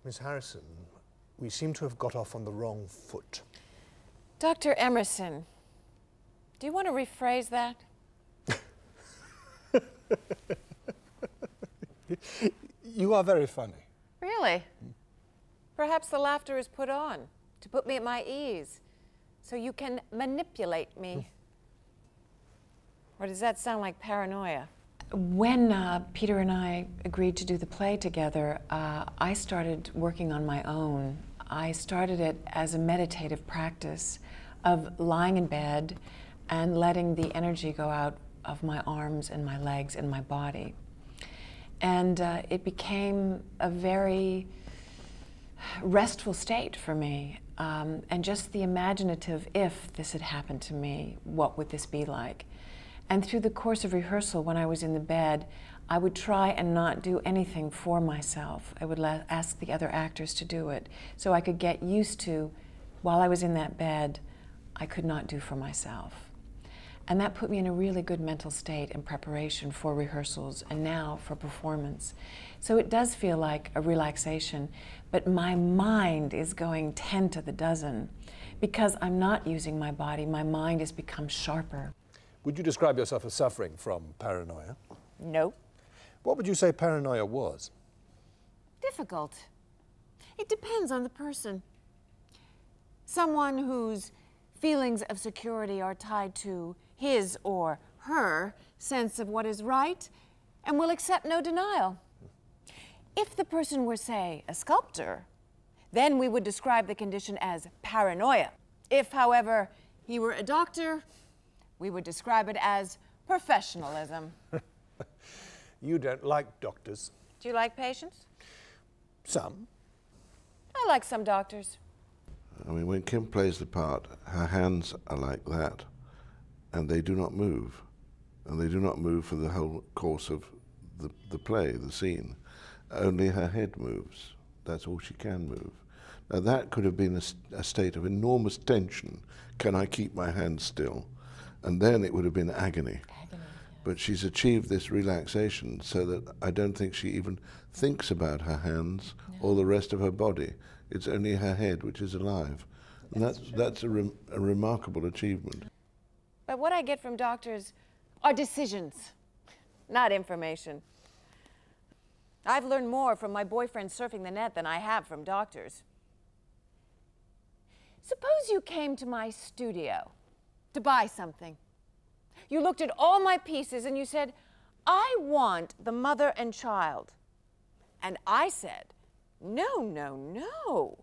Miss Harrison, we seem to have got off on the wrong foot. Dr. Emerson, do you want to rephrase that? You are very funny. Really? Perhaps the laughter is put on to put me at my ease, so you can manipulate me. Or does that sound like paranoia? When Peter and I agreed to do the play together, I started working on my own. I started it as a meditative practice of lying in bed and letting the energy go out of my arms and my legs and my body. And it became a very restful state for me. And just the imaginative, if this had happened to me, what would this be like? And through the course of rehearsal, when I was in the bed, I would try and not do anything for myself. I would ask the other actors to do it, so I could get used to, while I was in that bed, I could not do for myself. And that put me in a really good mental state in preparation for rehearsals and now for performance. So it does feel like a relaxation, but my mind is going 10 to the dozen. Because I'm not using my body, my mind has become sharper. Would you describe yourself as suffering from paranoia? No. What would you say paranoia was? Difficult. It depends on the person. Someone whose feelings of security are tied to his or her sense of what is right and will accept no denial. If the person were, say, a sculptor, then we would describe the condition as paranoia. If, however, he were a doctor, we would describe it as professionalism. You don't like doctors. Do you like patients? Some. I like some doctors. I mean, when Kim plays the part, her hands are like that, and they do not move. And they do not move for the whole course of the play, the scene. Only her head moves. That's all she can move. Now that could have been a state of enormous tension. Can I keep my hands still? And then it would have been agony. But she's achieved this relaxation so that I don't think she even thinks about her hands or the rest of her body. It's only her head which is alive. And that's a remarkable achievement. But what I get from doctors are decisions, not information. I've learned more from my boyfriend surfing the net than I have from doctors. Suppose you came to my studio to buy something. You looked at all my pieces and you said, I want the mother and child. And I said, no, no, no.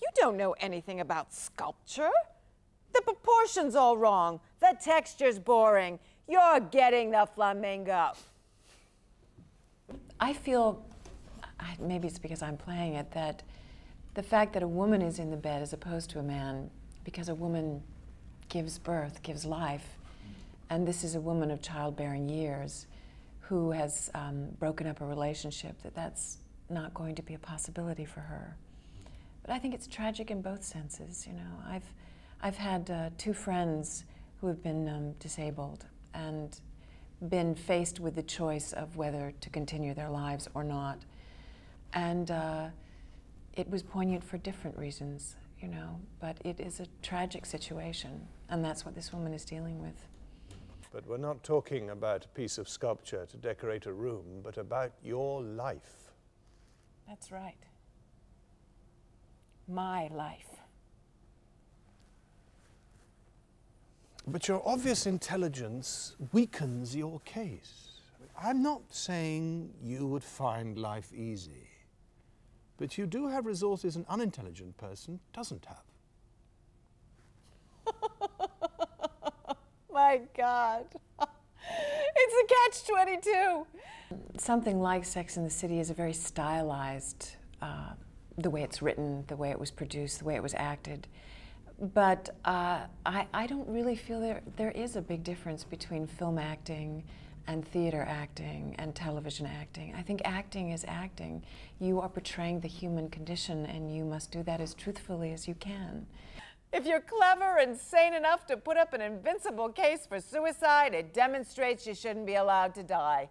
You don't know anything about sculpture. The proportion's all wrong. The texture's boring. You're getting the flamingo. I feel, maybe it's because I'm playing it, that the fact that a woman is in the bed as opposed to a man, because a woman gives birth, gives life, and this is a woman of childbearing years who has broken up a relationship, that's not going to be a possibility for her. But I think it's tragic in both senses, you know. I've had 2 friends who have been disabled and been faced with the choice of whether to continue their lives or not. And it was poignant for different reasons, you know, but it is a tragic situation, and that's what this woman is dealing with. But we're not talking about a piece of sculpture to decorate a room, but about your life. That's right. My life. But your obvious intelligence weakens your case. I'm not saying you would find life easy, but you do have resources an unintelligent person doesn't have. My God. It's a catch-22. Something like Sex and the City is a very stylized, the way it's written, the way it was produced, the way it was acted. But I don't really feel there is a big difference between film acting and theater acting and television acting. I think acting is acting. You are portraying the human condition, and you must do that as truthfully as you can. If you're clever and sane enough to put up an invincible case for suicide, it demonstrates you shouldn't be allowed to die.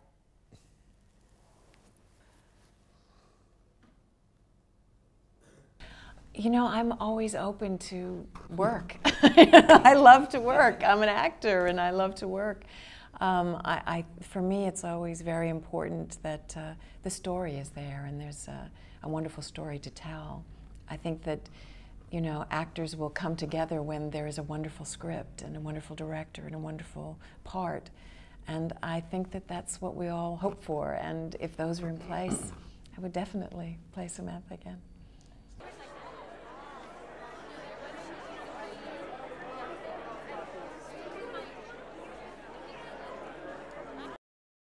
You know, I'm always open to work. I love to work. I'm an actor and I love to work. For me, it's always very important that the story is there and there's a wonderful story to tell. I think that, you know, actors will come together when there is a wonderful script and a wonderful director and a wonderful part. And I think that that's what we all hope for. And if those are in place, I would definitely play Samantha again.